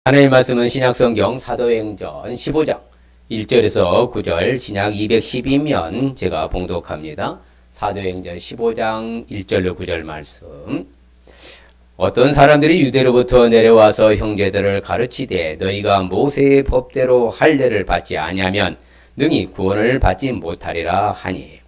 하나님의 말씀은 신약성경 사도행전 15장 1절에서 9절 신약 212면 제가 봉독합니다. 사도행전 15장 1절로 9절 말씀. 어떤 사람들이 유대로부터 내려와서 형제들을 가르치되 너희가 모세의 법대로 할례를 받지 아니하면 능히 구원을 받지 못하리라 하니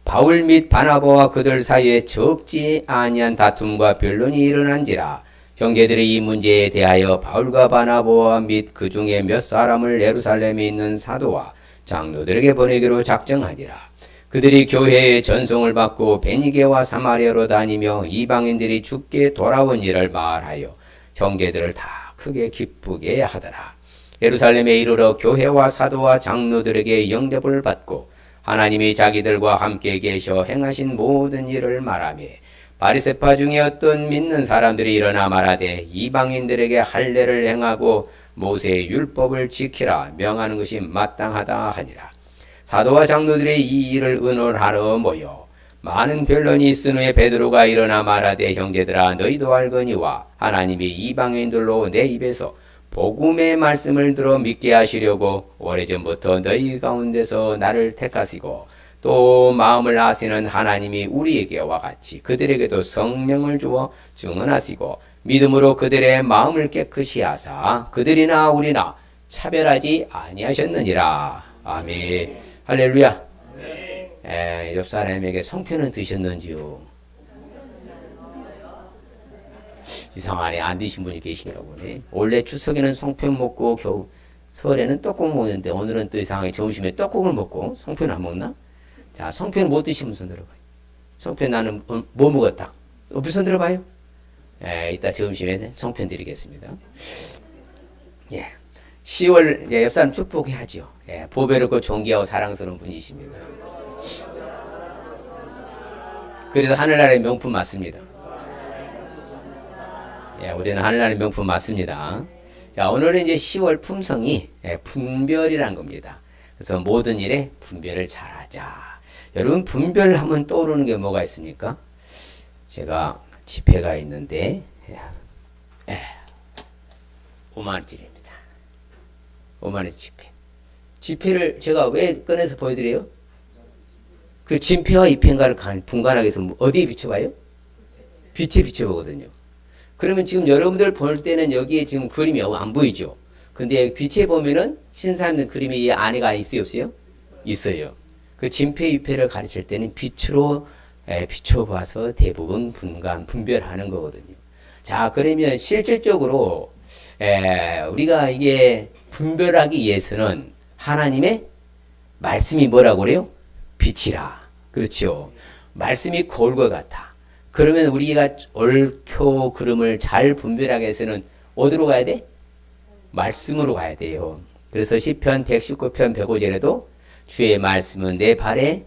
바울 및 바나바와 그들 사이에 적지 아니한 다툼과 변론이 일어난지라. 형제들이 이 문제에 대하여 바울과 바나바와 및 그 중에 몇 사람을 예루살렘에 있는 사도와 장로들에게 보내기로 작정하니라. 그들이 교회의 전송을 받고 베니게와 사마리아로 다니며 이방인들이 죽게 돌아온 일을 말하여 형제들을 다 크게 기쁘게 하더라. 예루살렘에 이르러 교회와 사도와 장로들에게 영접을 받고 하나님이 자기들과 함께 계셔 행하신 모든 일을 말하며 바리새파 중에 어떤 믿는 사람들이 일어나 말하되 이방인들에게 할례를 행하고 모세의 율법을 지키라 명하는 것이 마땅하다 하니라. 사도와 장로들이 이 일을 의논하러 모여 많은 변론이 있은 후에 베드로가 일어나 말하되 형제들아 너희도 알거니와 하나님이 이방인들로 내 입에서 복음의 말씀을 들어 믿게 하시려고 오래전부터 너희 가운데서 나를 택하시고 또 마음을 아시는 하나님이 우리에게와 같이 그들에게도 성령을 주어 증언하시고 믿음으로 그들의 마음을 깨끗이 하사 그들이나 우리나 차별하지 아니하셨느니라. 아멘. 할렐루야. 옆 사람에게 성편은 드셨는지요? 이상하네. 안 드신 분이 계신가 보네. 원래 추석에는 성편 먹고 겨우 설에는 떡국 먹는데 오늘은 또 이상하게 점심에 떡국을 먹고 성편 안 먹나? 자, 성편 못 드시면 손 들어봐요. 성편 나는 뭐 먹었다. 또 손 들어봐요. 이따 점심에 성편 드리겠습니다. 예. 10월 옆 사람 축복해야죠. 보배롭고 존귀하고 사랑스러운 분이십니다. 그래서 하늘나라의 명품 맞습니다. 우리는 하늘나라의 명품 맞습니다. 자, 오늘은 이제 10월 품성이 분별이란 겁니다. 그래서 모든 일에 분별을 잘하자. 여러분 분별하면 떠오르는 게 뭐가 있습니까? 제가 지폐가 있는데 5만원짜리입니다. 5만원짜리 지폐. 지폐를 제가 왜 꺼내서 보여드려요? 그 진폐와 이폐인가를 분간하기 위해서 어디에 비춰봐요? 빛에 비춰보거든요. 그러면 지금 여러분들 볼 때는 여기에 지금 그림이 안 보이죠? 근데 빛에 보면은 신사임는 그림이 이 안에가 있어요 없어요? 있어요. 그 진폐 위폐를 가르칠 때는 빛으로 비춰봐서 대부분 분별하는 거거든요. 자, 그러면 실질적으로 우리가 이게 분별하기 위해서는 하나님의 말씀이 뭐라고 그래요? 빛이라. 그렇죠. 말씀이 거울과 같아. 그러면 우리가 옳고 그름을 잘 분별하기 위해서는 어디로 가야 돼? 말씀으로 가야 돼요. 그래서 시편 119편 105절에도 주의 말씀은 내 발의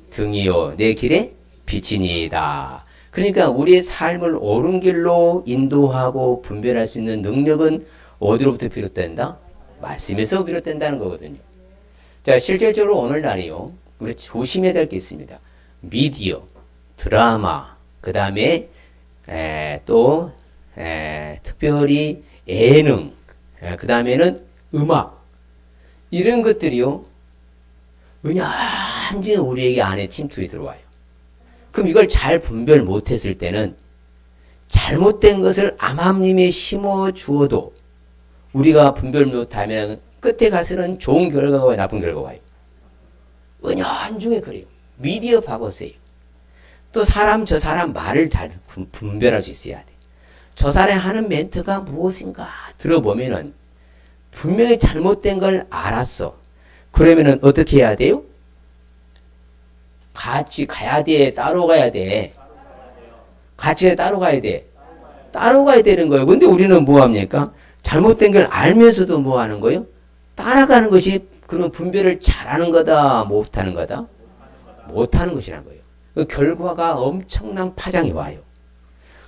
등이요 내 길의 빛이니이다. 그러니까 우리의 삶을 옳은 길로 인도하고 분별할 수 있는 능력은 어디로부터 비롯된다? 말씀에서 비롯된다는 거거든요. 자, 실질적으로 오늘날이요. 우리 조심해야 될 게 있습니다. 미디어, 드라마, 그 다음에 또 특별히 예능, 그 다음에는 음악 이런 것들이요. 은연중에 우리에게 안에 침투에 들어와요. 그럼 이걸 잘 분별 못했을 때는 잘못된 것을 암암림에 심어 주어도 우리가 분별 못하면 끝에 가서는 좋은 결과가 와요, 나쁜 결과가 와요. 은연중에 그래요. 미디어 봐보세요. 또 저 사람 말을 잘 분별할 수 있어야 돼. 저 사람이 하는 멘트가 무엇인가 들어보면은 분명히 잘못된 걸 알았어. 그러면은 어떻게 해야 돼요? 같이 가야 돼? 따로 가야 돼? 같이 따로 가야 돼? 따로 가야 되는 거예요. 근데 우리는 뭐 합니까? 잘못된 걸 알면서도 뭐 하는 거예요? 따라가는 것이 그런 분별을 잘하는 거다? 못하는 거다? 못하는 것이란 거예요. 그 결과가 엄청난 파장이 와요.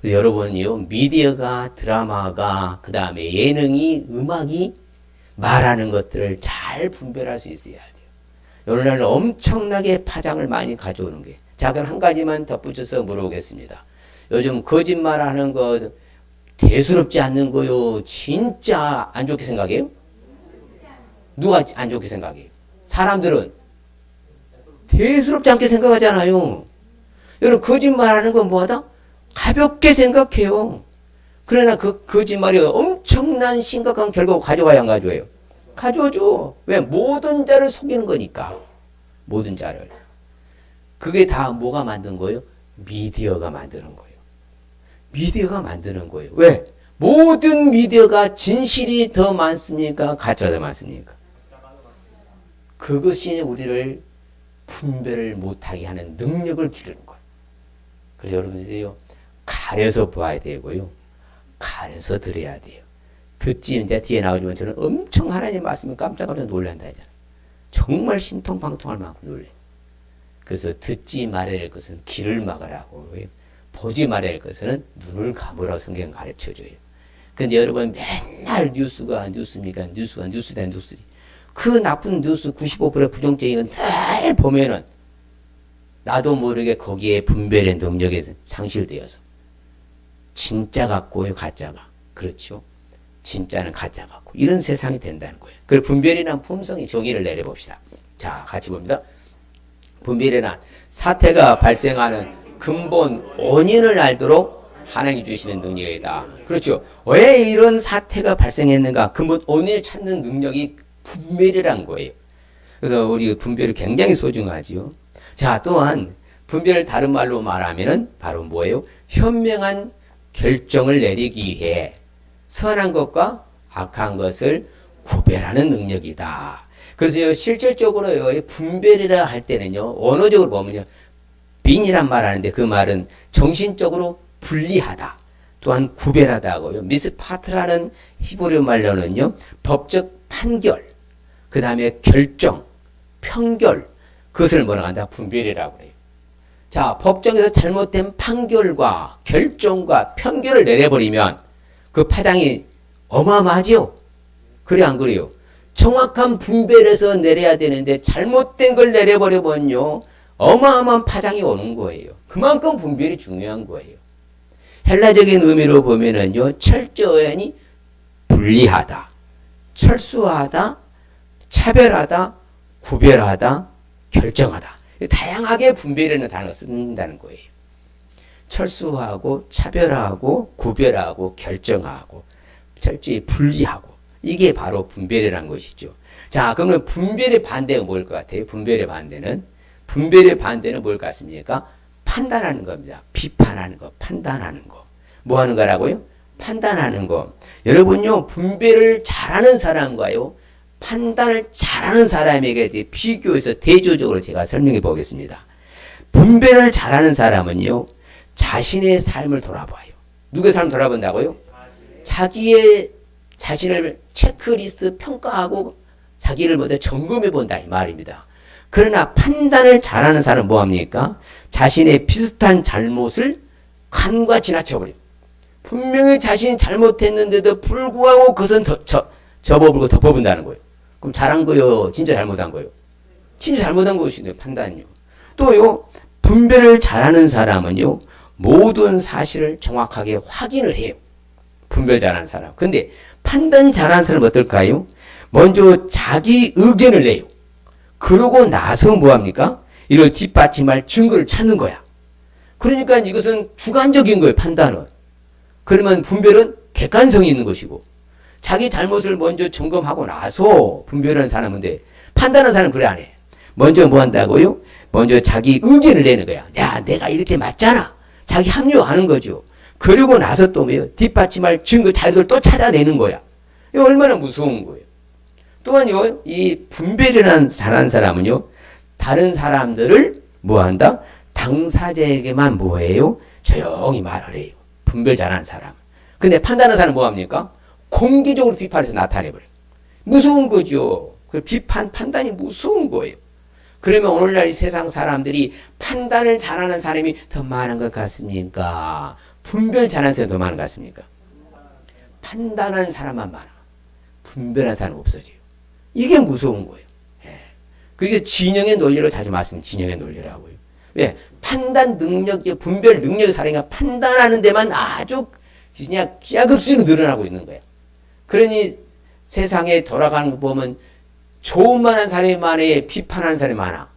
그래서 여러분이요, 미디어가, 드라마가, 그 다음에 예능이, 음악이 말하는 것들을 잘 분별할 수 있어야 돼요. 오늘날 엄청나게 파장을 많이 가져오는 게. 자, 그럼 한 가지만 덧붙여서 물어보겠습니다. 요즘 거짓말하는 거 대수롭지 않는 거요. 진짜 안 좋게 생각해요? 누가 안 좋게 생각해요? 사람들은 대수롭지 않게 생각하잖아요. 여러분, 거짓말하는 건 뭐하다? 가볍게 생각해요. 그러나 그 거짓말이 엄청난 심각한 결과를 가져와야 안 가져와요? 가져오죠. 왜? 모든 자를 속이는 거니까. 모든 자를. 그게 다 뭐가 만든 거예요? 미디어가 만드는 거예요. 미디어가 만드는 거예요. 왜? 모든 미디어가 진실이 더 많습니까? 가짜가 더 많습니까? 그것이 우리를 분별을 못하게 하는 능력을 기르는 거예요. 그래서 여러분들이요, 가려서 봐야 되고요, 가려서 들어야 돼요. 듣지, 이제 뒤에 나오지만 저는 엄청 하나님 말씀을 깜짝깜짝 놀란다 하잖아요. 정말 신통방통할 만큼 놀래요. 그래서 듣지 말아야 할 것은 귀를 막으라고, 보지 말아야 할 것은 눈을 감으라고 성경 가르쳐줘요. 근데 여러분, 맨날 뉴스가 그 나쁜 뉴스 95% 부정적인 걸 보면은 나도 모르게 거기에 분별의 능력이 상실되어서 진짜 같고요, 가짜가. 그렇죠? 진짜는 가짜 같고 이런 세상이 된다는 거예요. 그리고 분별이란 품성의 정의를 내려봅시다. 자, 같이 봅니다. 분별이란 사태가 발생하는 근본 원인을 알도록 하나님 주시는 능력이다. 그렇죠? 왜 이런 사태가 발생했는가? 근본 원인을 찾는 능력이 분별이란 거예요. 그래서 우리 분별이 굉장히 소중하지요. 자, 또한 분별을 다른 말로 말하면은 바로 뭐예요? 현명한 결정을 내리기 위해 선한 것과 악한 것을 구별하는 능력이다. 그래서 실질적으로 분별이라 할 때는요, 언어적으로 보면요, 빈이란 말 하는데 그 말은 정신적으로 분리하다. 또한 구별하다고요. 미스파트라는 히브리 말로는요, 법적 판결, 그 다음에 결정, 평결, 그것을 뭐라고 한다? 분별이라고 해요. 자, 법정에서 잘못된 판결과 결정과 편결을 내려버리면 그 파장이 어마어마하죠? 그래, 안 그래요? 정확한 분별해서 내려야 되는데 잘못된 걸 내려버려보면요, 어마어마한 파장이 오는 거예요. 그만큼 분별이 중요한 거예요. 헬라적인 의미로 보면은요, 철저히 분리하다, 철수하다, 차별하다, 구별하다, 결정하다. 다양하게 분별이라는 단어를 쓴다는 거예요. 철수하고, 차별하고, 구별하고, 결정하고, 철저히 분리하고. 이게 바로 분별이라는 것이죠. 자, 그러면 분별의 반대가 뭘 것 같아요? 분별의 반대는 뭘 같습니까? 판단하는 겁니다. 비판하는 거, 판단하는 거. 뭐 하는 거라고요? 판단하는 거. 여러분요, 분별을 잘하는 사람과요, 판단을 잘하는 사람에게 비교해서 대조적으로 제가 설명해 보겠습니다. 분별을 잘하는 사람은요, 자신의 삶을 돌아봐요. 누구의 삶을 돌아본다고요? 자신을 체크리스트 평가하고 자기를 먼저 점검해 본다 이 말입니다. 그러나 판단을 잘하는 사람은 뭐합니까? 자신의 비슷한 잘못을 간과 지나쳐버려요. 분명히 자신이 잘못했는데도 불구하고 그것은 접어버리고 덮어본다는 거예요. 그럼 잘한 거요? 진짜 잘못한 거요? 진짜 잘못한 것이네요. 판단요. 또요, 분별을 잘하는 사람은요, 모든 사실을 정확하게 확인을 해요. 분별 잘하는 사람. 근데 판단 잘하는 사람은 어떨까요? 먼저 자기 의견을 내요. 그러고 나서 뭐합니까? 이를 뒷받침할 증거를 찾는 거야. 그러니까 이것은 주관적인 거예요, 판단은. 그러면 분별은 객관성이 있는 것이고, 자기 잘못을 먼저 점검하고 나서 분별하는 사람인데, 판단하는 사람은 그래 안 해. 먼저 뭐 한다고요? 먼저 자기 의견을 내는 거야. 야, 내가 이렇게 맞잖아. 자기 합리화하는 거죠. 그리고 나서 또 뭐예요? 뒷받침할 증거 자료를 또 찾아내는 거야. 이거 얼마나 무서운 거예요. 또한요, 이 분별이라는 잘하는 사람은요, 다른 사람들을 뭐 한다? 당사자에게만 뭐해요? 조용히 말을 해요. 분별 잘하는 사람. 근데 판단하는 사람은 뭐 합니까? 공개적으로 비판해서 나타내버려요. 무서운 거죠. 그 판단이 무서운 거예요. 그러면 오늘날 이 세상 사람들이 판단을 잘하는 사람이 더 많은 것 같습니까? 분별 잘하는 사람이 더 많은 것 같습니까? 판단하는 사람만 많아. 분별하는 사람은 없어져요. 이게 무서운 거예요. 예. 그게 진영의 논리로 자주 말씀, 진영의 논리라고요. 왜? 판단 능력이, 분별 능력의 사람이 판단하는 데만 아주 그냥 기하급수로 늘어나고 있는 거야. 그러니 세상에 돌아가는 거 보면 좋은 만한 사람이 많아, 비판하는 사람이 많아.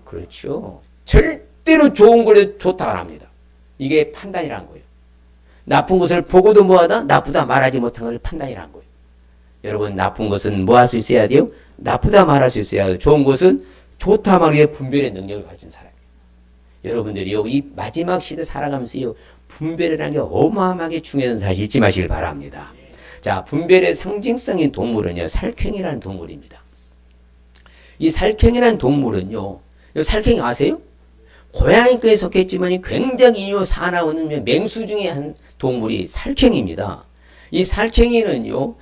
그렇죠. 절대로 좋은 걸 좋다고 안 합니다. 이게 판단이란 거예요. 나쁜 것을 보고도 뭐하다? 나쁘다 말하지 못한 것을 판단이란 거예요. 여러분, 나쁜 것은 뭐 할 수 있어야 돼요? 나쁘다 말할 수 있어야 돼요. 좋은 것은 좋다 말하기에 분별의 능력을 가진 사람이에요. 여러분들이요, 이 마지막 시대 살아가면서요, 분별이라는 게 어마어마하게 중요한 사실 잊지 마시길 바랍니다. 자, 분별의 상징성인 동물은요, 살쾡이라는 동물입니다. 이 살쾡이라는 동물은요, 살쾡이 아세요? 고양이과에 속했지만 굉장히 사나운 맹수 중에 한 동물이 살쾡이입니다. 이 살쾡이는요,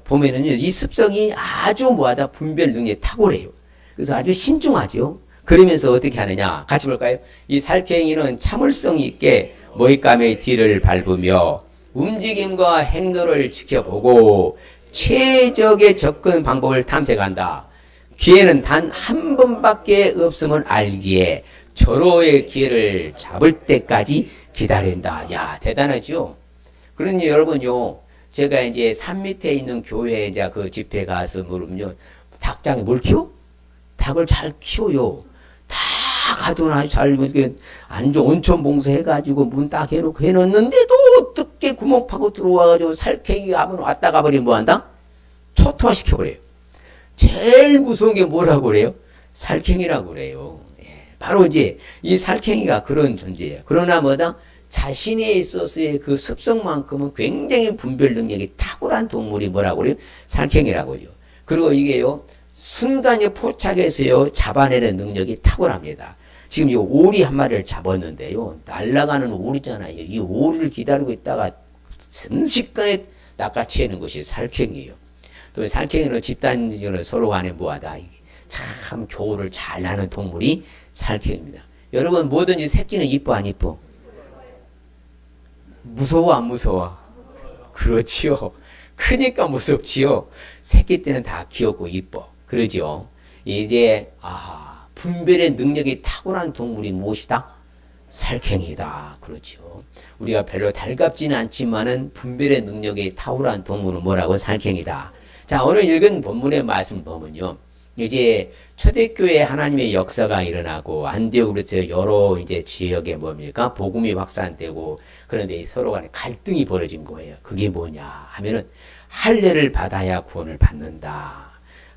보면은요, 이 습성이 아주 뭐하다 분별 능력이 탁월해요. 그래서 아주 신중하죠. 그러면서 어떻게 하느냐? 같이 볼까요? 이 살쾡이는 참을성 있게 모잇감의 뒤를 밟으며 움직임과 행동을 지켜보고 최적의 접근 방법을 탐색한다. 기회는 단 한 번밖에 없음을 알기에 절호의 기회를 잡을 때까지 기다린다. 야, 대단하죠? 그러니 여러분요, 제가 이제 산 밑에 있는 교회에 이제 그 집회 가서 물으면요, 닭장에 뭘 키워? 닭을 잘 키워요. 다 가둬놔, 잘, 안전 온천 봉사해가지고 문 딱 해놓고 해놨는데도 어떻게 구멍 파고 들어와가지고 살쾡이가 한번 왔다 가버리면 뭐 한다? 초토화 시켜버려요. 제일 무서운 게 뭐라고 그래요? 살쾡이라고 그래요. 바로 이제 이 살쾡이가 그런 존재예요. 그러나 뭐다? 자신에 있어서의 그 습성만큼은 굉장히 분별 능력이 탁월한 동물이 뭐라고 그래요? 살쾡이라고요. 그리고 이게요, 순간에 포착해서요, 잡아내는 능력이 탁월합니다. 지금 이 오리 한 마리를 잡았는데요, 날아가는 오리잖아요. 이 오리를 기다리고 있다가 순식간에 낚아채는 것이 살쾡이에요. 또 살쾡이는 집단적으로 서로 간에 뭐하다. 참 교우를 잘 나는 동물이 살쾡입니다. 여러분, 뭐든지 새끼는 이뻐 안 이뻐? 무서워 안 무서워? 그렇지요. 크니까 무섭지요. 새끼 때는 다 귀엽고 이뻐. 그러죠. 이제 분별의 능력이 탁월한 동물이 무엇이다? 살쾡이다. 그렇죠. 우리가 별로 달갑지는 않지만은 분별의 능력이 탁월한 동물은 뭐라고? 살쾡이다. 자, 오늘 읽은 본문의 말씀 보면요, 이제 초대교회 하나님의 역사가 일어나고 안디옥으로부터 여러 이제 지역에 뭡니까? 복음이 확산되고, 그런데 서로 간에 갈등이 벌어진 거예요. 그게 뭐냐 하면은 할례를 받아야 구원을 받는다.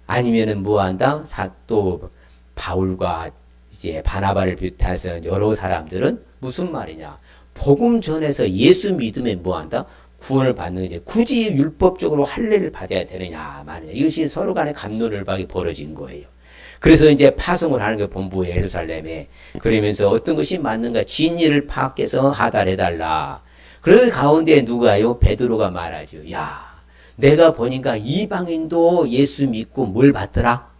아니면은 뭐 한다? 또 바울과 이제 바나바를 비롯해서 여러 사람들은 무슨 말이냐? 복음 전에서 예수 믿으면 뭐 한다? 구원을 받는 이제 굳이 율법적으로 할례를 받아야 되느냐 말이냐. 이것이 서로 간에 갑론을박이 벌어진 거예요. 그래서 이제 파송을 하는 게 본부에 예루살렘에. 그러면서 어떤 것이 맞는가 진리를 파악해서 하달해달라. 그런 가운데 누가요? 베드로가 말하죠. 야, 내가 보니까 이방인도 예수 믿고 뭘 받더라?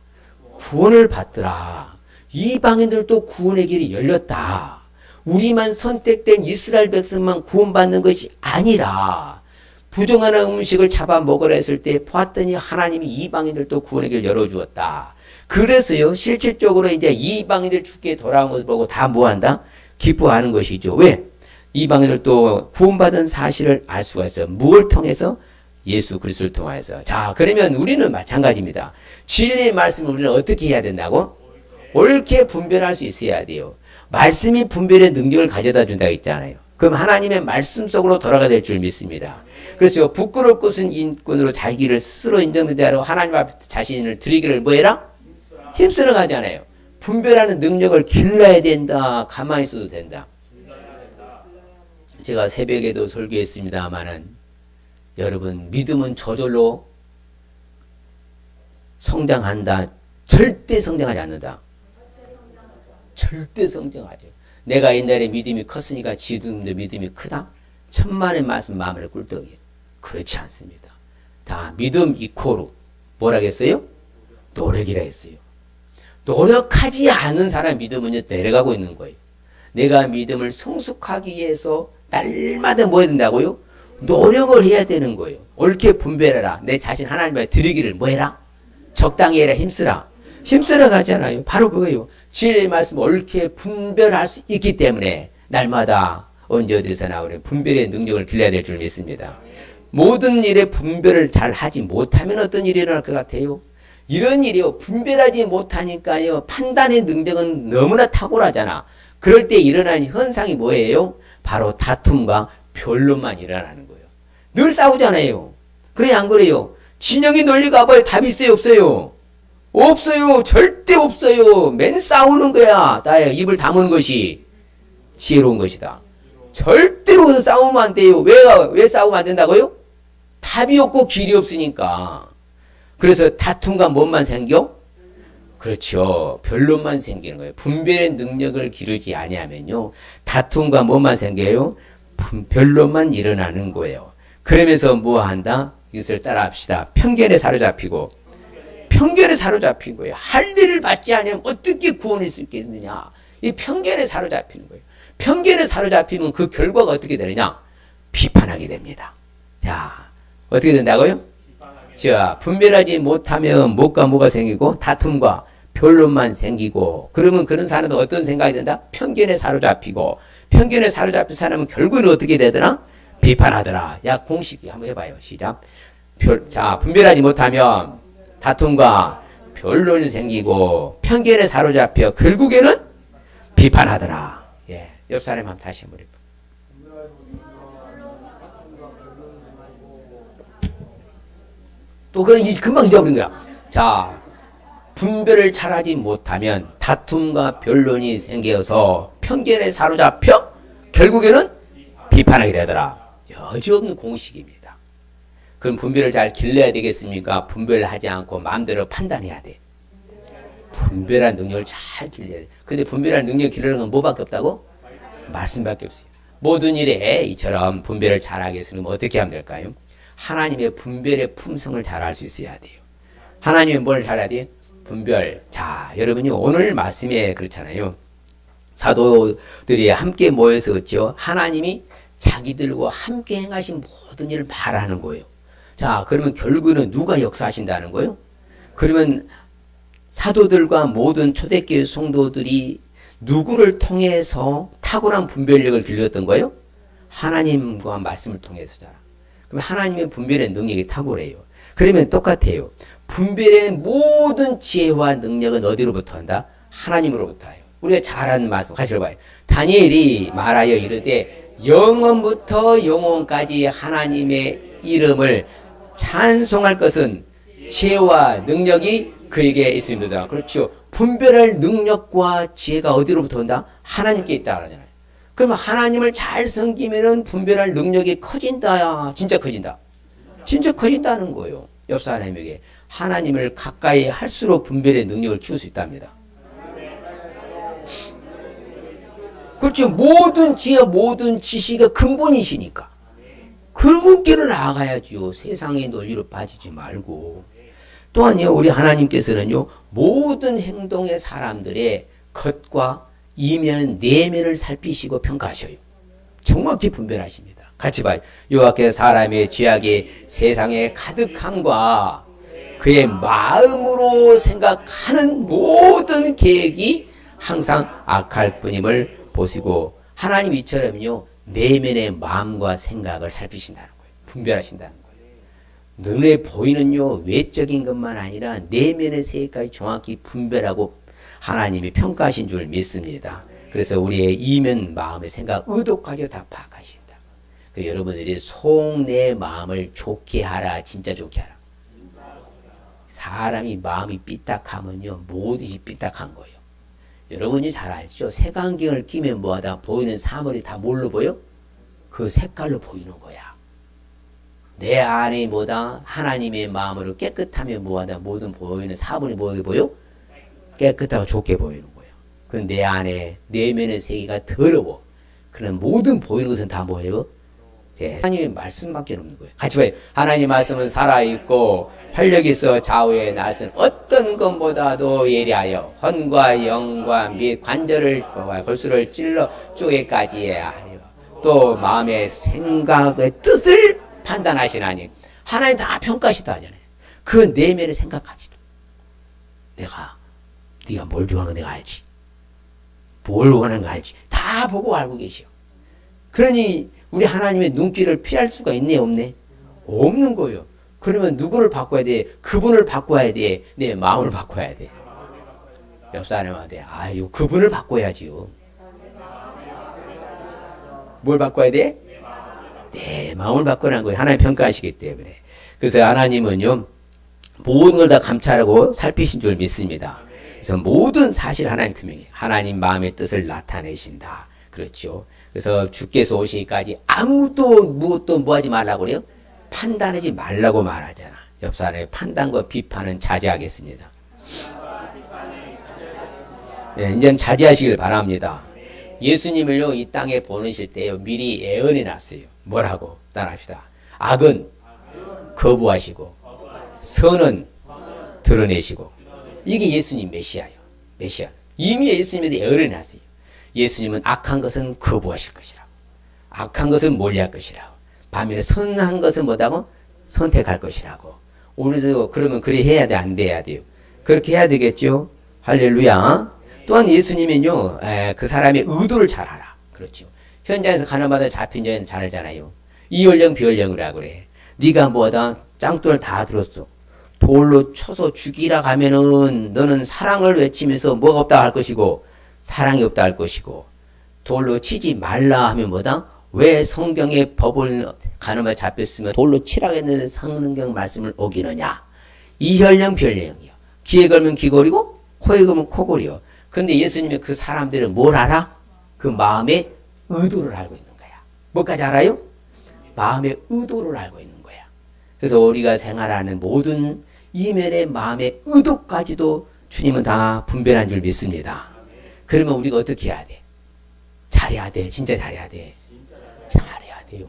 구원을 받더라. 이방인들도 구원의 길이 열렸다. 우리만 선택된 이스라엘 백성만 구원받는 것이 아니라 부정한 음식을 잡아 먹으라 했을 때 보았더니 하나님이 이방인들도 구원의 길을 열어주었다. 그래서요, 실질적으로 이제 이방인들 죽게 돌아온 것을 보고 다 뭐한다? 기뻐하는 것이죠. 왜? 이방인들도 구원받은 사실을 알 수가 있어요. 무엇을 통해서? 예수 그리스도를 통해서. 자, 그러면 우리는 마찬가지입니다. 진리의 말씀을 우리는 어떻게 해야 된다고? 옳게 분별할 수 있어야 돼요. 말씀이 분별의 능력을 가져다 준다고 했잖아요. 그럼 하나님의 말씀 속으로 돌아가야 될 줄 믿습니다. 그렇죠. 부끄러울 것은 인권으로 자기를 스스로 인정된 자로 하나님 앞에 자신을 드리기를 뭐해라? 힘쓰러 가잖아요. 분별하는 능력을 길러야 된다. 가만히 있어도 된다. 제가 새벽에도 설교했습니다마는 여러분, 믿음은 저절로 성장한다. 절대 성장하지 않는다. 절대 성장하죠. 내가 옛날에 믿음이 컸으니까 지금도 믿음이 크다? 천만의 말씀 마음을 꿀떡이에요. 그렇지 않습니다. 다 믿음 이코르 뭐라겠어요? 노력이라 했어요. 노력하지 않은 사람 믿음은 내려가고 있는 거예요. 내가 믿음을 성숙하기 위해서 날마다 뭐 해야 된다고요? 노력을 해야 되는 거예요. 옳게 분별해라. 내 자신 하나님 앞에 드리기를 뭐 해라? 적당히 해라. 힘쓰라. 힘쓰러 가잖아요. 바로 그거예요. 진리의 말씀 옳게 분별할 수 있기 때문에 날마다 언제 어디서나 우리 분별의 능력을 길러야 될 줄 믿습니다. 모든 일에 분별을 잘 하지 못하면 어떤 일이 일어날 것 같아요? 이런 일이요. 분별하지 못하니까요. 판단의 능력은 너무나 탁월하잖아. 그럴 때 일어나는 현상이 뭐예요? 바로 다툼과 변론만 일어나는 거예요. 늘 싸우잖아요. 그래 안 그래요? 진영이 논리 가봐요. 답이 있어요 없어요? 없어요. 절대 없어요. 맨 싸우는 거야. 나의 입을 다무는 것이 지혜로운 것이다. 절대로 싸우면 안 돼요. 왜 싸우면 안 된다고요? 답이 없고 길이 없으니까. 그래서 다툼과 뭔만 생겨? 그렇죠. 변론만 생기는 거예요. 분별의 능력을 기르지 아니하면요. 다툼과 뭐만 생겨요? 변론만 일어나는 거예요. 그러면서 뭐 한다? 이것을 따라 합시다. 편견에 사로잡히고. 편견에 사로잡힌 거예요. 할 일을 받지 않으면 어떻게 구원할 수 있겠느냐. 이 편견에 사로잡히는 거예요. 편견에 사로잡히면 그 결과가 어떻게 되느냐? 비판하게 됩니다. 자, 어떻게 된다고요? 자, 분별하지 못하면 뭐가 뭐가 생기고 다툼과 변론만 생기고 그러면 그런 사람은 어떤 생각이 된다? 편견에 사로잡히고 편견에 사로잡힌 사람은 결국은 어떻게 되더라? 비판하더라. 야, 공식 한번 해봐요. 시작. 자, 분별하지 못하면 다툼과 변론이 생기고 편견에 사로잡혀 결국에는 비판하더라. 예, 옆 사람 한번 다시 한번 해봐. 또 그런 금방 잊어버린 거야. 자, 분별을 잘하지 못하면 다툼과 변론이 생겨서 편견에 사로잡혀 결국에는 비판하게 되더라. 여지없는 공식입니다. 그럼 분별을 잘 길러야 되겠습니까? 분별을 하지 않고 마음대로 판단해야 돼. 분별한 능력을 잘 길러야 돼. 근데 분별한 능력을 기르는 건 뭐밖에 없다고? 말씀밖에 없어요. 모든 일에 이처럼 분별을 잘하게 했으면 어떻게 하면 될까요? 하나님의 분별의 품성을 잘 알 수 있어야 돼요. 하나님의 뭘 잘해야 돼요? 분별. 자, 여러분이 오늘 말씀에 그렇잖아요. 사도들이 함께 모여서 그렇죠? 하나님이 자기들과 함께 행하신 모든 일을 말하는 거예요. 자, 그러면 결국은 누가 역사하신다는 거예요? 그러면 사도들과 모든 초대교회 성도들이 누구를 통해서 탁월한 분별력을 길렀던 거예요? 하나님과 말씀을 통해서잖아. 그럼 하나님의 분별의 능력이 탁월해요. 그러면 똑같아요. 분별의 모든 지혜와 능력은 어디로부터 한다? 하나님으로부터 해요. 우리가 잘하는 말씀 하셔봐요. 다니엘이 말하여 이르되 영원부터 영원까지 하나님의 이름을 찬송할 것은 지혜와 능력이 그에게 있습니다. 그렇죠. 분별할 능력과 지혜가 어디로부터 온다? 하나님께 있다 그러잖아요. 그러면 하나님을 잘 섬기면은 분별할 능력이 커진다. 진짜 커진다. 진짜 커진다는 거예요. 옆 사람에게 하나님을 가까이 할수록 분별의 능력을 키울 수 있답니다. 그렇죠. 모든 지혜, 모든 지식의 근본이시니까. 그 길을 나아가야지요. 세상의 논리로 빠지지 말고. 또한요, 우리 하나님께서는요, 모든 행동의 사람들의 겉과 이면, 내면을 살피시고 평가하셔요. 정확히 분별하십니다. 같이 봐요. 여호와께서 사람의 죄악이 세상에 가득함과 그의 마음으로 생각하는 모든 계획이 항상 악할 뿐임을 보시고 하나님 이처럼요 내면의 마음과 생각을 살피신다는 거예요. 분별하신다는 거예요. 눈에 보이는요 외적인 것만 아니라 내면의 세계까지 정확히 분별하고 하나님이 평가하신 줄 믿습니다. 그래서 우리의 이면 마음의 생각 의도까지 다 파악하신다. 그 여러분들이 속내 마음을 좋게 하라. 진짜 좋게 하라. 사람이 마음이 삐딱하면요 모든이 삐딱한 거예요. 여러분이 잘 알죠? 색안경을 끼면 뭐하다 보이는 사물이 다 뭘로 보여? 그 색깔로 보이는 거야. 내 안에 뭐다? 하나님의 마음으로 깨끗하면 뭐하다? 모든 보이는 사물이 뭐게 보여? 깨끗하고 좋게 보이는 거예요. 그 내 안에 내면의 세계가 더러워. 그런 모든 보이는 것은 다 뭐예요? 예, 하나님의 말씀밖에 없는 거예요. 같이 봐요. 하나님 말씀은 살아있고 활력이 있어 좌우에 나선 어떤 것보다도 예리하여 혼과 영과 및 관절을 골수를 찔러 쪼개까지 하여 또 마음의 생각의 뜻을 판단하시나니 하나님 다 평가하시다 하잖아요. 그 내면을 생각합시다. 네가 뭘 좋아하는 거 내가 알지. 뭘 원하는 거 알지. 다 보고 알고 계셔. 그러니 우리 하나님의 눈길을 피할 수가 있네, 없네? 없는 거예요. 그러면 누구를 바꿔야 돼? 그분을 바꿔야 돼? 내 마음을 바꿔야 돼. 옆 사람한테, 아유, 그분을 바꿔야지요. 뭘 바꿔야 돼? 내 마음을 바꾸라는 거예요. 하나님 평가하시기 때문에. 그래서 하나님은요, 모든 걸 다 감찰하고 살피신 줄 믿습니다. 그래서 모든 사실 하나님 규명해. 하나님 마음의 뜻을 나타내신다. 그렇죠. 그래서 주께서 오시기까지 아무도 무엇도 뭐 하지 말라고 그래요? 판단하지 말라고 말하잖아. 옆 사람의 판단과 비판은 자제하겠습니다. 네, 이제 자제하시길 바랍니다. 예수님을요, 이 땅에 보내실 때요, 미리 예언해 놨어요. 뭐라고? 따라합시다. 악은 거부하시고, 선은 드러내시고. 이게 예수님 메시아예요. 메시아. 이미 예수님에 예언해 놨어요. 예수님은 악한 것은 거부하실 것이라고. 악한 것은 멀리할 것이라고. 반면에 선한 것은 뭐다고? 선택할 것이라고. 우리도 그러면 그래 해야 돼, 안 돼야 돼요? 그렇게 해야 되겠죠? 할렐루야. 또한 예수님은요, 그 사람의 의도를 잘 알아. 그렇죠. 현장에서 가나마다 잡힌 자는 잘 알잖아요. 이연령 비연령이라고 그래. 네가 뭐다? 짱돌 다 들었어. 돌로 쳐서 죽이라 가면은 너는 사랑을 외치면서 뭐가 없다 할 것이고 사랑이 없다 할 것이고, 돌로 치지 말라 하면 뭐다? 왜 성경의 법을 가늠하여 잡혔으면 돌로 치라고 했는데 성경 말씀을 어기느냐? 이혈령 별령이요. 귀에 걸면 귀걸이고 코에 걸면 코걸이요. 근데 예수님이 그 사람들은 뭘 알아? 그 마음의 의도를 알고 있는 거야. 뭐까지 알아요? 마음의 의도를 알고 있는 거야. 그래서 우리가 생활하는 모든 이면의 마음의 의도까지도 주님은 다 분별한 줄 믿습니다. 그러면 우리가 어떻게 해야 돼? 잘해야 돼. 진짜 잘해야 돼. 잘해야 돼요.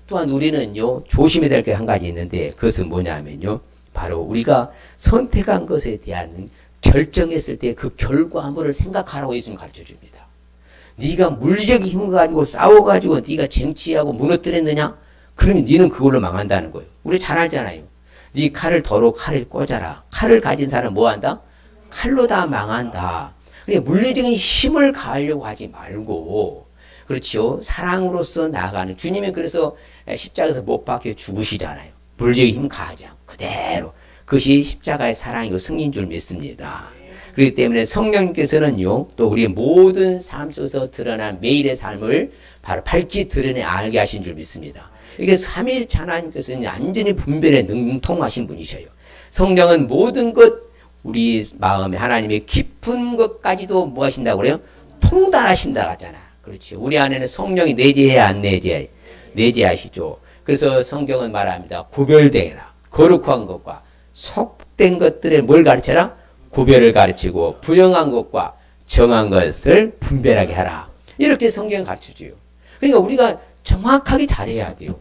또한 우리는요, 조심해야 될 게 한 가지 있는데, 그것은 뭐냐면요, 바로 우리가 선택한 것에 대한 결정했을 때 그 결과물을 생각하라고 예수님 가르쳐 줍니다. 네가 물리적인 힘을 가지고 싸워가지고 네가 쟁취하고 무너뜨렸느냐? 그러면 네는 그걸로 망한다는 거예요. 우리 잘 알잖아요. 네 칼을 더러 칼을 꽂아라. 칼을 가진 사람은 뭐 한다? 칼로 다 망한다. 그러니까 물리적인 힘을 가하려고 하지 말고, 그렇죠. 사랑으로서 나아가는. 주님이 그래서 십자가에서 못 박혀 죽으시잖아요. 물리적인 힘 가하지 않고 그대로. 그것이 십자가의 사랑이고 승리인 줄 믿습니다. 그렇기 때문에 성령님께서는요, 또 우리의 모든 삶 속에서 드러난 매일의 삶을 바로 밝히 드러내 알게 하신 줄 믿습니다. 이게 삼위일체 하나님께서는 완전히 분별에 능통하신 분이셔요. 성령은 모든 것, 우리 마음에 하나님의 깊은 것까지도 뭐 하신다고 그래요? 통달하신다 하잖아. 그렇죠. 우리 안에는 성령이 내재해야 안 내재해? 내재하시죠. 그래서 성경은 말합니다. 구별되라. 거룩한 것과 속된 것들의 뭘 가르쳐라? 구별을 가르치고 부정한 것과 정한 것을 분별하게 하라. 이렇게 성경은 가르쳐줘요. 그러니까 우리가 정확하게 잘해야 돼요.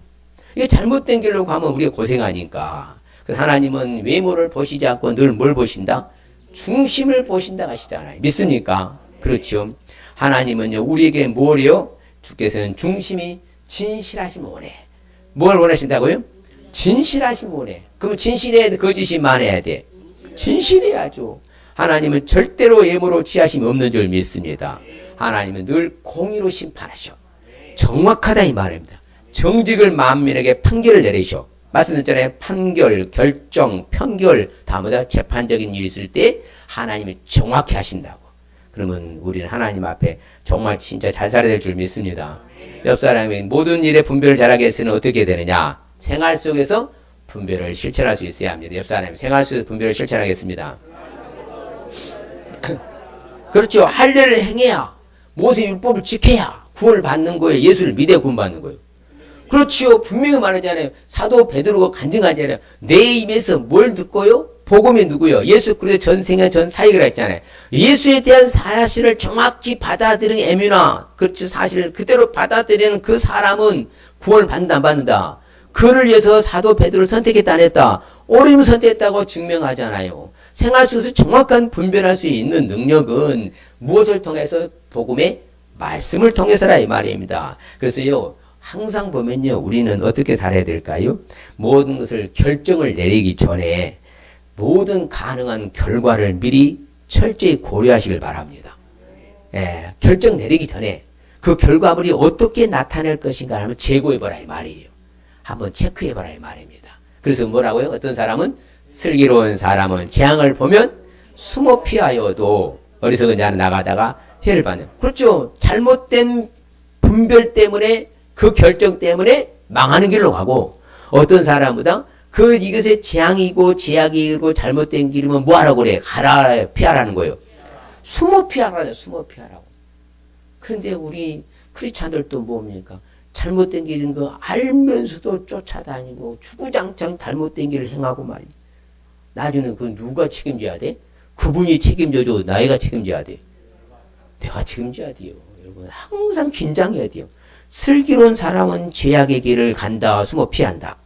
이게 잘못된 길로 가면 우리가 고생하니까. 하나님은 외모를 보시지 않고 늘 뭘 보신다? 중심을 보신다 하시잖아요. 믿습니까? 그렇죠. 하나님은요, 우리에게 뭐래요? 주께서는 중심이 진실하시면 원해. 뭘 원하신다고요? 진실하시면 원해. 그럼 진실해야 돼? 거짓이 많아야 돼? 진실해야죠. 하나님은 절대로 외모로 취하심이 없는 줄 믿습니다. 하나님은 늘 공의로 심판하셔. 정확하다 이 말입니다. 정직을 만민에게 판결을 내리셔. 말씀드렸잖아요. 판결, 결정, 편결, 다 뭐다? 재판적인 일이 있을 때 하나님이 정확히 하신다고. 그러면 우리는 하나님 앞에 정말 진짜 잘 살아야 될 줄 믿습니다. 옆 사람이 모든 일에 분별을 잘하게 해서는 어떻게 되느냐? 생활 속에서 분별을 실천할 수 있어야 합니다. 옆 사람이 생활 속에서 분별을 실천하겠습니다. 그렇죠. 할례를 행해야, 모세 율법을 지켜야 구원을 받는 거예요. 예수를 믿어 구원 받는 거예요. 그렇지요. 분명히 말하잖아요. 사도 베드로가 간증하잖아요. 내 입에서 뭘 듣고요? 복음이 누구요? 예수 그리스도 전생에 전 사역을 했잖아요. 예수에 대한 사실을 정확히 받아들이는 에뮤나, 그렇죠. 사실을 그대로 받아들이는 그 사람은 구원을 받는다 안 받는다. 그를 위해서 사도 베드로를 선택했다 안 했다. 오르면 선택했다고 증명하잖아요. 생활 속에서 정확한 분별할 수 있는 능력은 무엇을 통해서? 복음의 말씀을 통해서라 이 말입니다. 그래서요, 항상 보면요, 우리는 어떻게 살아야 될까요? 모든 것을 결정을 내리기 전에 모든 가능한 결과를 미리 철저히 고려하시길 바랍니다. 예, 결정 내리기 전에 그 결과물이 어떻게 나타낼 것인가 하면 재고해보라 이 말이에요. 한번 체크해보라 이 말입니다. 그래서 뭐라고요? 어떤 사람은 슬기로운 사람은 재앙을 보면 숨어 피하여도 어리석은 자는 나가다가 해를 받는. 그렇죠. 잘못된 분별 때문에 그 결정 때문에 망하는 길로 가고 어떤 사람보다 이것의 재앙이고 제약이고 잘못된 길이면 뭐하라고 그래? 가라 피하라는 거예요. 숨어 피하라죠. 숨어 피하라고. 그런데 우리 크리스찬들도 뭡니까? 잘못된 길인 거 알면서도 쫓아다니고 주구장창 잘못된 길을 행하고 말이야. 나중에 그건 누가 책임져야 돼? 그분이 책임져줘. 나이가 책임져야 돼. 내가 책임져야 돼요. 여러분 항상 긴장해야 돼요. 슬기로운 사람은 죄악의 길을 간다. 숨어 피한다.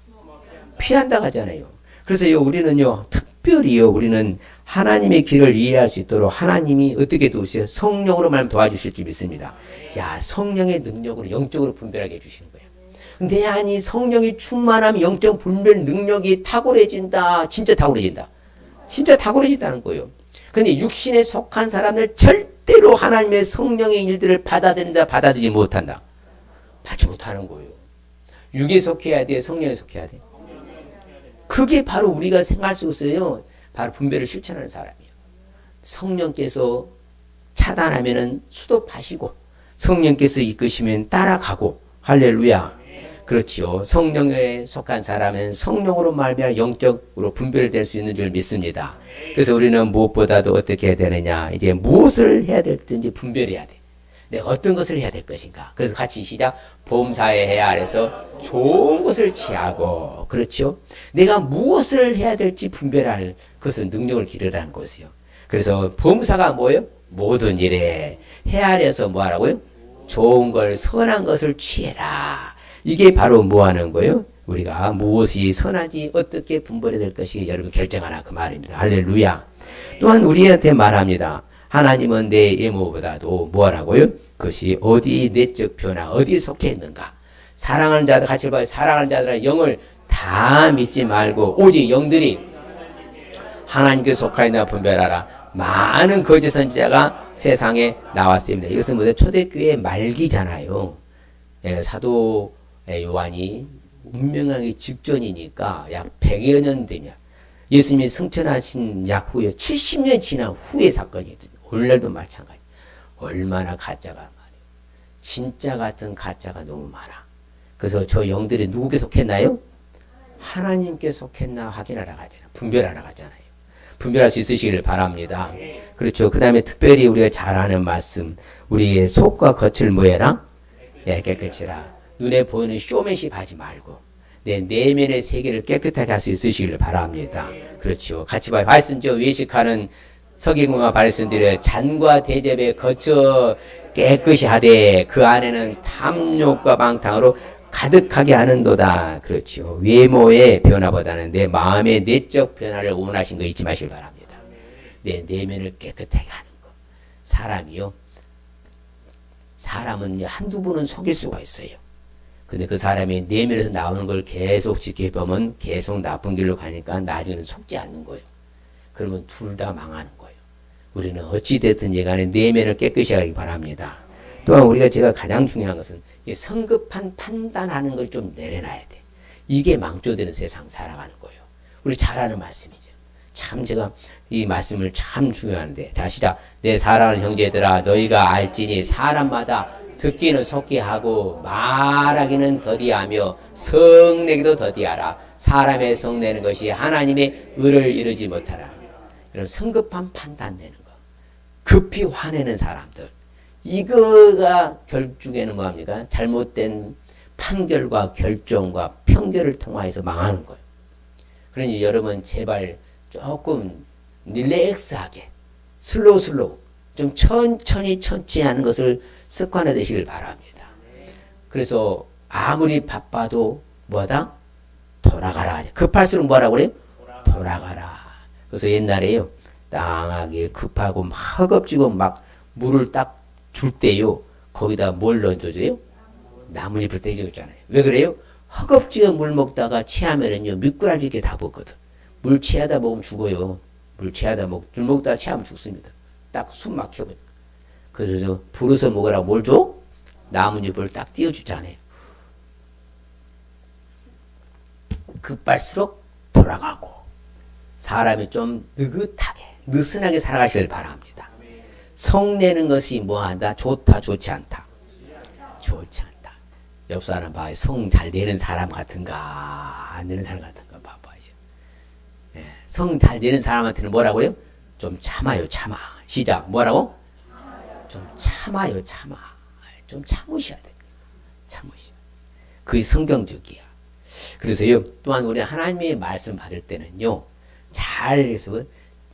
피한다 하잖아요. 그래서 우리는요 특별히요 우리는 하나님의 길을 이해할 수 있도록 하나님이 어떻게 도우세요? 성령으로 말하면 도와주실 줄 믿습니다. 야 성령의 능력으로 영적으로 분별하게 해주시는 거예요. 내 안이 성령이 충만하면 영적 분별 능력이 탁월해진다. 진짜 탁월해진다. 진짜 탁월해진다는 거예요. 근데 육신에 속한 사람들 절대로 하나님의 성령의 일들을 받아들이지 못한다. 받지 못하는 거예요. 육에 속해야 돼? 성령에 속해야 돼? 그게 바로 우리가 생각할 수 있어요. 바로 분별을 실천하는 사람이에요. 성령께서 차단하면은 수도파시고 성령께서 이끄시면 따라가고 할렐루야. 그렇지요. 성령에 속한 사람은 성령으로 말미암아 영적으로 분별될 수 있는 줄 믿습니다. 그래서 우리는 무엇보다도 어떻게 해야 되느냐. 이제 무엇을 해야 될지 분별해야 돼. 내가 어떤 것을 해야 될 것인가. 그래서 같이 시작. 범사에 해야 해서 좋은 것을 취하고 그렇죠. 내가 무엇을 해야 될지 분별할 그것은 능력을 기르라는 것이요. 그래서 범사가 뭐예요? 모든 일에 헤아려서 뭐하라고요? 좋은 걸 선한 것을 취해라. 이게 바로 뭐하는 거예요? 우리가 무엇이 선하지 어떻게 분별해야 될 것이 여러분 결정하라 그 말입니다. 할렐루야. 또한 우리한테 말합니다. 하나님은 내 외모보다도 뭐하라고요? 그것이 어디 내적 변화 어디에 속해 있는가. 사랑하는 자들 같이 봐요. 사랑하는 자들은 영을 다 믿지 말고 오직 영들이 하나님께 속하 있나 분별하라. 많은 거짓 선지자가 세상에 나왔습니다. 이것은 뭐죠? 초대교회 말기잖아요. 예, 사도 요한이 운명하기 직전이니까 약 100여 년 되면 예수님이 승천하신 약 후에 70년 지난 후의 사건이거든요. 오늘날도 마찬가지. 얼마나 가짜가 많아요. 진짜 같은 가짜가 너무 많아. 그래서 저 영들이 누구께 속했나요? 하나님께 속했나 확인하러 가잖아요. 분별하러 가잖아요. 분별할 수 있으시길 바랍니다. 그렇죠. 그 다음에 특별히 우리가 잘 아는 말씀. 우리의 속과 겉을 뭐해라? 예, 깨끗이라. 눈에 보이는 쇼맨십 하지 말고 내 내면의 세계를 깨끗하게 할 수 있으시길 바랍니다. 그렇죠. 같이 봐요. 말씀죠. 외식하는 서기관과 바리새인들의 잔과 대접에 거쳐 깨끗이 하되 그 안에는 탐욕과 방탕으로 가득하게 하는도다. 그렇죠. 외모의 변화보다는 내 마음의 내적 변화를 원하신 거 잊지 마시길 바랍니다. 내 내면을 깨끗하게 하는 거. 사람은 한두 번은 속일 수가 있어요. 근데 그 사람이 내면에서 나오는 걸 계속 지켜보면 계속 나쁜 길로 가니까 나중에는 속지 않는 거예요. 그러면 둘 다 망하는 거예요. 우리는 어찌됐든지 간에 내면을 깨끗이 하기 바랍니다. 또한 제가 가장 중요한 것은 성급한 판단하는 걸 좀 내려놔야 돼. 이게 망조되는 세상 살아가는 거예요. 우리 잘 아는 말씀이죠. 참 제가 이 말씀을 참 중요한데. 자, 시작. 내 사랑하는 형제들아 너희가 알지니 사람마다 듣기는 속히 하고 말하기는 더디하며 성내기도 더디하라. 사람의 성내는 것이 하나님의 의를 이루지 못하라. 이런 성급한 판단 내는 거. 급히 화내는 사람들. 이거가 결국에는 뭐합니까? 잘못된 판결과 결정과 편결을 통하여서 망하는 거예요. 그러니 여러분 제발 조금 릴렉스하게 슬로우 좀 천천히 하는 것을 습관화 되시길 바랍니다. 그래서 아무리 바빠도 뭐다? 돌아가라. 급할수록 뭐라고 그래요? 돌아가라. 그래서 옛날에요. 땅하게 급하고 막 허겁지겁 막 물을 딱 줄 때요. 거기다 뭘 넣어줘요? 나뭇잎을 떼줘잖아요. 왜 그래요? 허겁지겁 물 먹다가 체하면은요. 미꾸라지 이렇게 다 먹거든. 물 체하다 먹으면 죽어요. 물 먹다가 체하면 죽습니다. 딱 숨 막혀버려. 그래서 불어서 먹으라고 뭘 줘? 나뭇잎을 딱 띄워주잖아요. 급발수록 돌아가고 사람이 좀 느긋하게 느슨하게 살아가시길 바랍니다. 성내는 것이 뭐하다? 좋다, 좋지 않다? 좋지 않다. 옆 사람 봐. 성 잘 내는 사람 같은가? 안 내는 사람 같은가? 봐봐요. 예, 성 잘 내는 사람한테는 뭐라고요? 좀 참아요, 참아. 시작. 뭐라고? 좀 참아요, 참아. 좀 참으셔야 됩니다. 참으셔야. 그게 성경적이야. 그래서요, 또한 우리 하나님의 말씀 받을 때는요, 잘 해서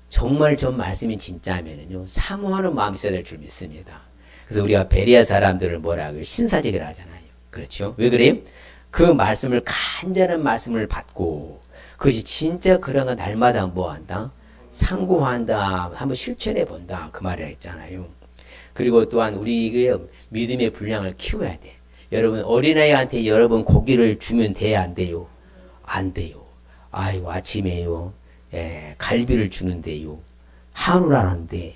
정말 전 말씀이 진짜면은요, 사모하는 마음이 있어야 될 줄 믿습니다. 그래서 우리가 베레아 사람들을 뭐라고요? 신사적이라 하잖아요. 그렇죠? 왜 그래요? 그 말씀을, 간절한 말씀을 받고, 그것이 진짜 그런가 날마다 뭐 한다? 상고한다. 한번 실천해 본다. 그 말이라 했잖아요. 그리고 또한 우리의 믿음의 분량을 키워야 돼. 여러분, 어린아이한테 여러분 고기를 주면 돼야 안 돼요? 안 돼요. 아이고, 아침에요. 예, 갈비를 주는데요. 한우를 하는데,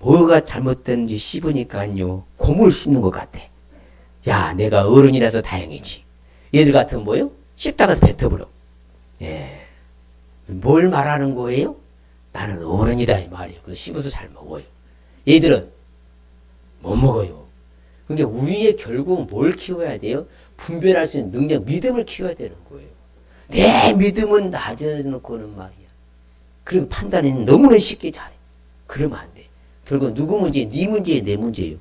뭐가 잘못됐는지 씹으니까요. 고물 씹는 것 같아. 야, 내가 어른이라서 다행이지. 얘들 같은 뭐요? 씹다가 뱉어버려. 예. 뭘 말하는 거예요? 나는 어른이다, 이 말이에요. 그래서 씹어서 잘 먹어요. 얘들은 못 먹어요. 근데 우리의 결국은 뭘 키워야 돼요? 분별할 수 있는 능력, 믿음을 키워야 되는 거예요. 내 믿음은 낮아놓고는 말이야. 그리고 판단은 너무나 쉽게 잘해. 그러면 안 돼. 결국 누구 문제? 네 문제예요, 내 문제예요.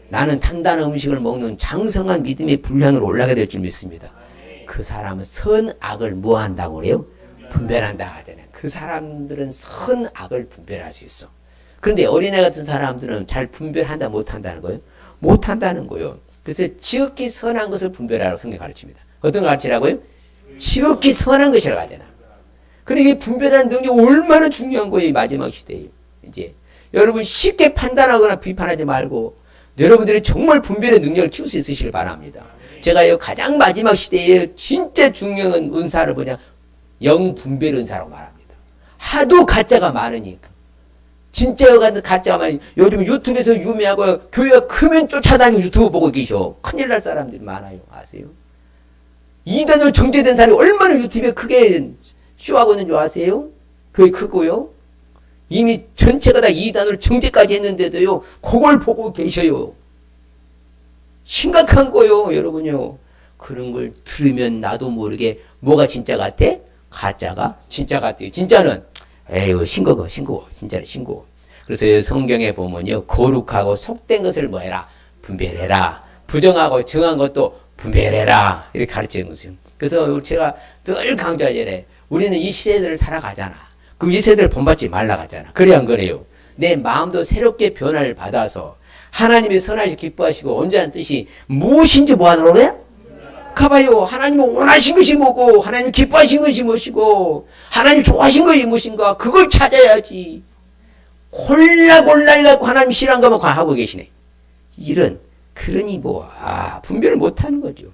나는 단단한 음식을 먹는 장성한 믿음의 분량으로 올라가야 될 줄 믿습니다. 그 사람은 선악을 뭐 한다고 그래요? 분별한다 하잖아요. 그 사람들은 선악을 분별할 수 있어. 그런데 어린애 같은 사람들은 잘 분별한다 못한다는 거예요? 못한다는 거예요. 그래서 지극히 선한 것을 분별하라고 성경 가르칩니다. 어떤 거 가르치라고요? 지극히 선한 것이라고 하잖아. 그러니까 이게 분별하는 능력이 얼마나 중요한 거예요. 이 마지막 시대에. 이제 여러분 쉽게 판단하거나 비판하지 말고 여러분들이 정말 분별의 능력을 키울 수 있으시길 바랍니다. 제가 가장 마지막 시대에 진짜 중요한 은사를 뭐냐? 영분별 은사라고 말합니다. 하도 가짜가 많으니까. 진짜와 같은 가짜가 많으니까. 요즘 유튜브에서 유명하고 교회가 크면 쫓아다니고 유튜브 보고 계셔. 큰일 날 사람들이 많아요. 아세요? 이단으로 정죄된 사람이 얼마나 유튜브에 크게 쇼하고 있는 줄 아세요? 교회 크고요. 이미 전체가 다 이단으로 정죄까지 했는데도요. 그걸 보고 계셔요. 심각한 거요, 여러분요. 그런 걸 들으면 나도 모르게 뭐가 진짜 같아? 가짜가 진짜 같아요. 진짜는 에휴 싱거워. 진짜는 싱거워. 그래서 성경에 보면요. 거룩하고 속된 것을 뭐 해라? 분별해라. 부정하고 정한 것도 분별해라. 이렇게 가르치는 거죠. 그래서 제가 늘 강조하잖아요. 우리는 이 시대들을 살아가잖아. 그럼 이 세대를 본받지 말라 하잖아. 그래 안 그래요? 내 마음도 새롭게 변화를 받아서 하나님의 선하시고 기뻐하시고 언제한 뜻이 무엇인지 뭐 하는 거야? 가봐요. 하나님 원하신 것이 뭐고 하나님 기뻐하신 것이 무엇이고 하나님 좋아하신 것이 무엇인가 그걸 찾아야지. 골라 해갖고 하나님 싫어한 것만 하고 계시네. 이런 그러니 분별을 못하는 거죠.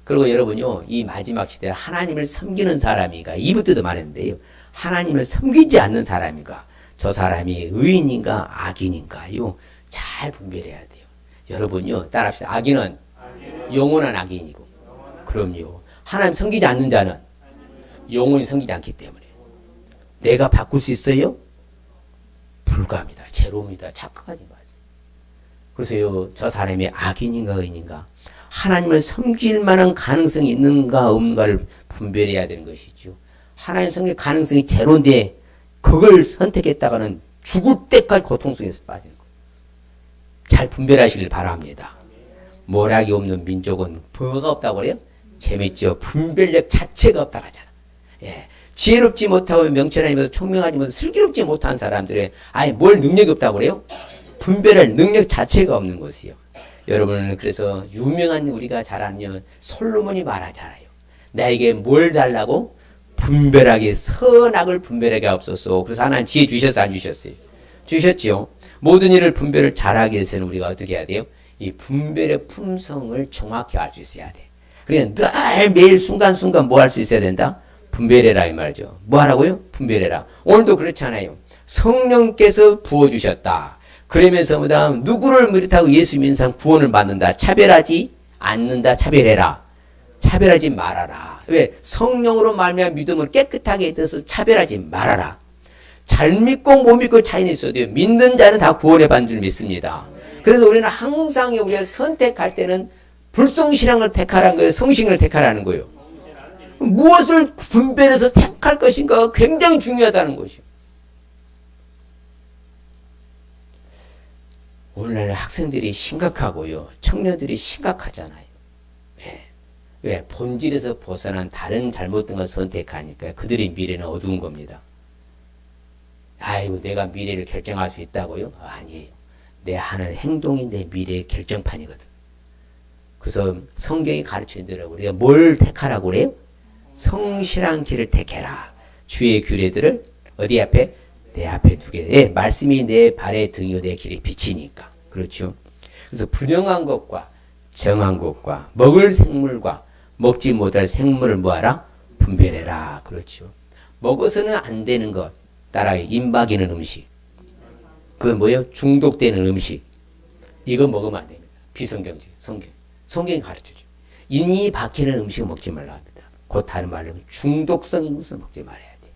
그리고 여러분요, 이 마지막 시대에 하나님을 섬기는 사람이가, 2부 때도 말했는데요. 하나님을 섬기지 않는 사람이가, 저 사람이 의인인가 악인인가요? 잘 분별해야 돼요. 여러분요, 따라합시다. 악인은 영원한 악인이고, 그럼요. 하나님 섬기지 않는 자는 영원히 섬기지 않기 때문에. 내가 바꿀 수 있어요? 불가합니다. 제로입니다. 착각하지 마세요. 그래서요, 저 사람이 악인인가 의인인가? 하나님을 섬길 만한 가능성이 있는가 없는가를 분별해야 되는 것이죠. 하나님 섬길 가능성이 제로인데 그걸 선택했다가는 죽을 때까지 고통 속에서 빠지는 거예요. 잘 분별하시길 바랍니다. 모략이 없는 민족은 뭐가 없다고 그래요? 재밌죠. 분별력 자체가 없다고 하잖아. 예. 지혜롭지 못하고 명철하면서 총명하지 못하고 슬기롭지 못한 사람들의 아예 뭘 능력이 없다고 그래요? 분별할 능력 자체가 없는 것이요. 여러분은 그래서 유명한 우리가 잘 아는 솔로몬이 말하잖아요. 나에게 뭘 달라고? 분별하게 선악을 분별하게 없었어. 그래서 하나님 지혜 주셨어 안 주셨어요? 주셨지요. 모든 일을 분별을 잘하기 위해서는 우리가 어떻게 해야 돼요? 이 분별의 품성을 정확히 알 수 있어야 돼. 그러니까 늘 매일 순간순간 뭐 할 수 있어야 된다? 분별해라 이 말이죠. 뭐 하라고요? 분별해라. 오늘도 그렇잖아요. 성령께서 부어주셨다. 그러면서 뭐다 누구를 못하고 예수 믿는 사람 구원을 받는다. 차별하지 않는다. 차별해라. 차별하지 말아라. 왜? 성령으로 말미암아 믿음을 깨끗하게 해서 차별하지 말아라. 잘 믿고 못 믿고 차이는 있어도 믿는 자는 다 구원을 받는 줄 믿습니다. 그래서 우리는 항상 우리가 선택할 때는 불성실함을 택하라는 거예요. 성신을 택하라는 거예요. 무엇을 분별해서 택할 것인가가 굉장히 중요하다는 것이요. 오늘날 학생들이 심각하고요. 청년들이 심각하잖아요. 왜? 본질에서 벗어난 다른 잘못된 걸 선택하니까 그들의 미래는 어두운 겁니다. 아이고 내가 미래를 결정할 수 있다고요? 아니에요. 내 하는 행동이 내 미래의 결정판이거든. 그래서 성경이 가르치는 대로 우리가 뭘 택하라고 그래요? 성실한 길을 택해라. 주의 규례들을 어디 앞에? 내 앞에 두게. 예, 말씀이 내 발의 등이요 내 길의 빛이니까. 그렇죠. 그래서 불영한 것과 정한 것과 먹을 생물과 먹지 못할 생물을 뭐하라? 분별해라. 그렇죠. 먹어서는 안 되는 것. 따라해. 임박이는 음식. 그건 뭐예요? 중독되는 음식. 이거 먹으면 안 됩니다. 비성경적. 성경이 가르쳐줘. 인이 박히는 음식을 먹지 말라 합니다. 곧 다른 말로 중독성 있는 것을 먹지 말아야 돼.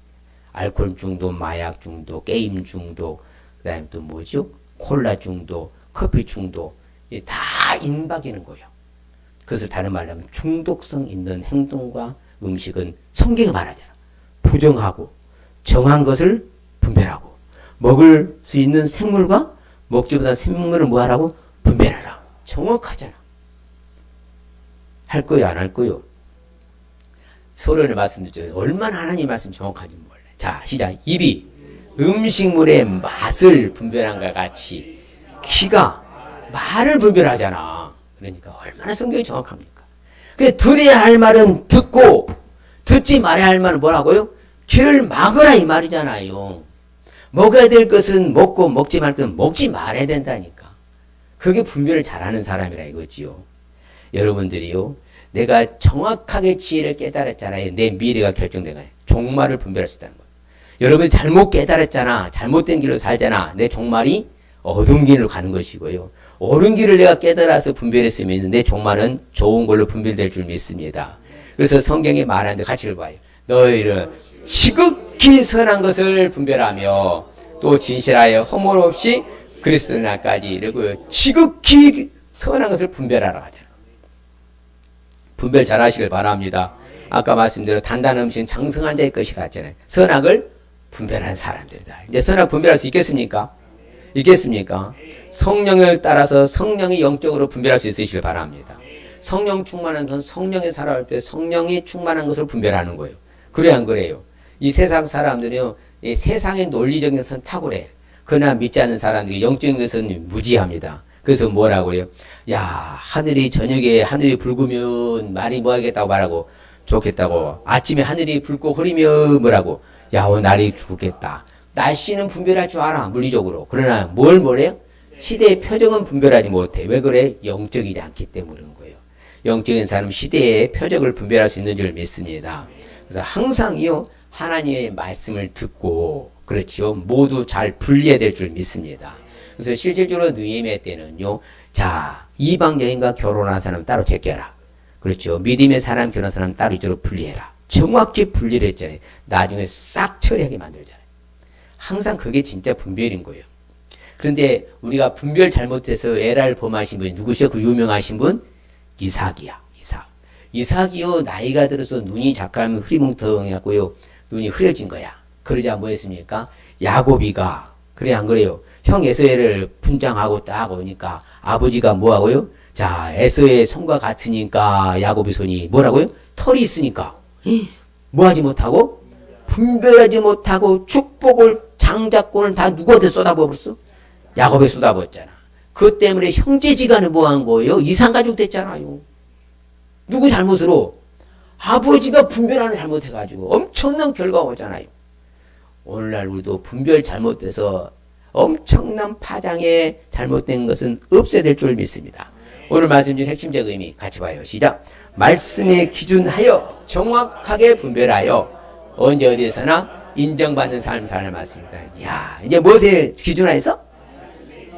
알코올 중독, 마약 중독, 게임 중독, 그 다음에 또 뭐죠? 콜라 중독, 커피 중독. 다 인박이는 거예요. 그것을 다른 말로 하면 중독성 있는 행동과 음식은 성경이 말하잖아. 부정하고 정한 것을 분별하고 먹을 수 있는 생물과 먹지 못한 생물을 뭐하라고? 분별하라. 정확하잖아. 할 거요, 안 할 거요? 서론의 말씀드렸죠. 얼마나 하나님 말씀 정확한지 몰라. 자, 시작. 입이 음식물의 맛을 분별한과 같이 귀가 말을 분별하잖아. 그러니까 얼마나 성경이 정확합니까? 그래, 들어야 할 말은 듣고 듣지 말아야 할 말은 뭐라고요? 귀를 막으라 이 말이잖아요. 먹어야 될 것은 먹고 먹지 말 것은 먹지 말아야 된다니까. 그게 분별을 잘하는 사람이라 이거지요. 여러분들이요. 내가 정확하게 지혜를 깨달았잖아요. 내 미래가 결정된 거예요. 종말을 분별할 수 있다는 거예요. 여러분이 잘못 깨달았잖아. 잘못된 길로 살잖아. 내 종말이 어두운 길로 가는 것이고요. 옳은 길을 내가 깨달아서 분별했으면 내 종말은 좋은 걸로 분별될 줄 믿습니다. 그래서 성경이 말하는데 같이 읽어봐요. 너희는 지극히 선한 것을 분별하며 또 진실하여 허물 없이 그리스도 날까지 이러고요. 지극히 선한 것을 분별하라 하잖아요. 분별 잘 하시길 바랍니다. 아까 말씀대로 단단한 음식은 장성한 자의 것이라 했잖아요. 선악을 분별하는 사람들이다. 이제 선악 분별할 수 있겠습니까? 있겠습니까? 성령을 따라서 성령이 영적으로 분별할 수 있으시길 바랍니다. 성령 충만한 건 성령의 살아올 때 성령이 충만한 것을 분별하는 거예요. 그래 안 그래요? 이 세상 사람들이요, 이 세상의 논리적인 것은 탁월해. 그러나 믿지 않는 사람들이 영적인 것은 무지합니다. 그래서 뭐라고 해요? 야, 하늘이 저녁에 하늘이 붉으면 많이 뭐 하겠다고 말하고 좋겠다고. 아침에 하늘이 붉고 흐리면 뭐라고? 야, 오늘 날이 죽겠다. 날씨는 분별할 줄 알아, 물리적으로. 그러나 뭘 뭐래요? 시대의 표적은 분별하지 못해. 왜 그래? 영적이지 않기 때문인 거예요. 영적인 사람은 시대의 표적을 분별할 수 있는 줄 믿습니다. 그래서 항상요, 하나님의 말씀을 듣고, 그렇죠. 모두 잘 분리해야 될 줄 믿습니다. 그래서 실질적으로 느헤미야 때는요, 자, 이방 여인과 결혼한 사람 따로 제껴라. 그렇죠. 믿음의 사람, 결혼한 사람 따로 이쪽으로 분리해라. 정확히 분리를 했잖아요. 나중에 싹 처리하게 만들잖아요. 항상 그게 진짜 분별인 거예요. 그런데 우리가 분별 잘못해서 에라를 범하신 분이 누구시요? 그 유명하신 분? 이삭이야. 이삭이요, 나이가 들어서 눈이 잠깐 흐리멍텅해갖고요, 눈이 흐려진 거야. 그러자 뭐 했습니까? 야곱이가, 그래 안 그래요? 형 에서의 분장하고 딱 오니까 아버지가 뭐 하고요? 자, 에서의 손과 같으니까 야곱의 손이 뭐라고요? 털이 있으니까 뭐 하지 못하고? 분별하지 못하고 축복을, 장자권을 다 누구한테 쏟아부었어? 야곱에 쏟아부었잖아. 그것 때문에 형제지간에 뭐 한 거예요? 이상가족 됐잖아요. 누구 잘못으로? 아버지가 분별하는 잘못해가지고 엄청난 결과가 오잖아요. 오늘날 우리도 분별 잘못돼서 엄청난 파장에 잘못된 것은 없어야 될 줄 믿습니다. 오늘 말씀 중 핵심적 의미 같이 봐요. 시작. 말씀에 기준하여 정확하게 분별하여 언제 어디에서나 인정받는 삶을 살아야 맞습니다. 야, 이제 무엇에 기준하여서?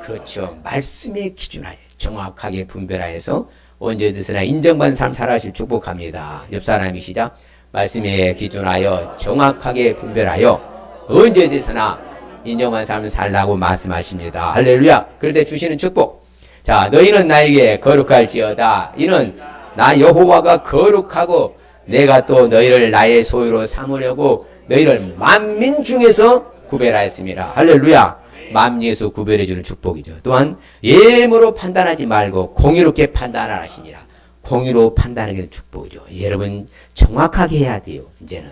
그렇죠. 말씀의 기준하에 정확하게 분별하여서 언제 어디서나 인정받는 삶 살아가실 축복합니다. 옆 사람이 시작. 말씀에 기준하여 정확하게 분별하여 언제 어디서나 인정받는 삶을 살라고 말씀하십니다. 할렐루야. 그럴 때 주시는 축복. 자, 너희는 나에게 거룩할지어다. 이는 나 여호와가 거룩하고 내가 또 너희를 나의 소유로 삼으려고 너희를 만민 중에서 구별하였습니다. 할렐루야. 만민에서 구별해주는 축복이죠. 또한 예물로 판단하지 말고 공의롭게 판단하시니라. 공의로 판단하는 축복이죠. 여러분 정확하게 해야 돼요. 이제는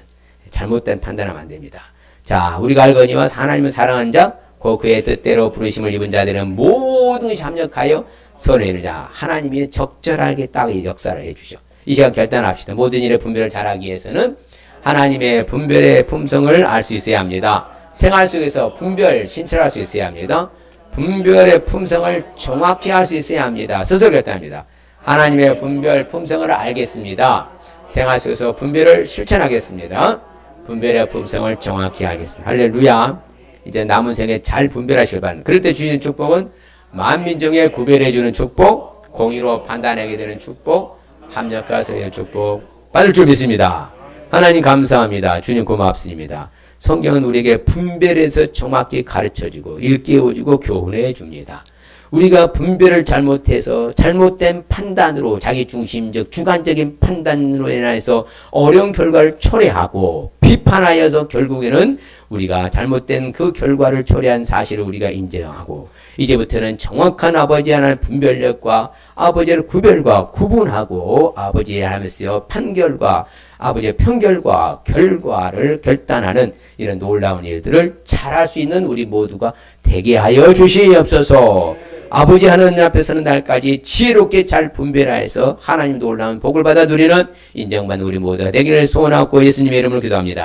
잘못된 판단하면 안 됩니다. 자, 우리가 알거니와 하나님을 사랑하는 자, 곧 그의 뜻대로 부르심을 입은 자들은 모든 것이 합력하여 선을 이루는 자. 하나님이 적절하게 딱 역사를 해주셔. 이 시간 결단합시다. 모든 일의 분별을 잘하기 위해서는 하나님의 분별의 품성을 알 수 있어야 합니다. 생활 속에서 분별 신철할 수 있어야 합니다. 분별의 품성을 정확히 알 수 있어야 합니다. 스스로 결단합니다. 하나님의 분별 품성을 알겠습니다. 생활 속에서 분별을 실천하겠습니다. 분별의 품성을 정확히 알겠습니다. 할렐루야. 이제 남은 생에 잘 분별하시길 바랍니다. 그럴 때 주시는 축복은 만민중에 구별해주는 축복, 공의로 판단하게 되는 축복, 합력과 선의 축복 받을 줄 믿습니다. 하나님 감사합니다. 주님 고맙습니다. 성경은 우리에게 분별해서 정확히 가르쳐주고 일깨워주고 교훈해 줍니다. 우리가 분별을 잘못해서 잘못된 판단으로 자기중심적 주관적인 판단으로 인해서 어려운 결과를 초래하고 비판하여서 결국에는 우리가 잘못된 그 결과를 초래한 사실을 우리가 인정하고 이제부터는 정확한 아버지 하나님의 분별력과 아버지의 구별과 구분하고 아버지의 하면서 판결과 아버지의 편결과 결과를 결단하는 이런 놀라운 일들을 잘할 수 있는 우리 모두가 되게 하여 주시옵소서. 아버지 하나님 앞에 서는 날까지 지혜롭게 잘 분별하여서 하나님 놀라운 복을 받아 누리는 인정받는 우리 모두가 되기를 소원하고 예수님의 이름으로 기도합니다.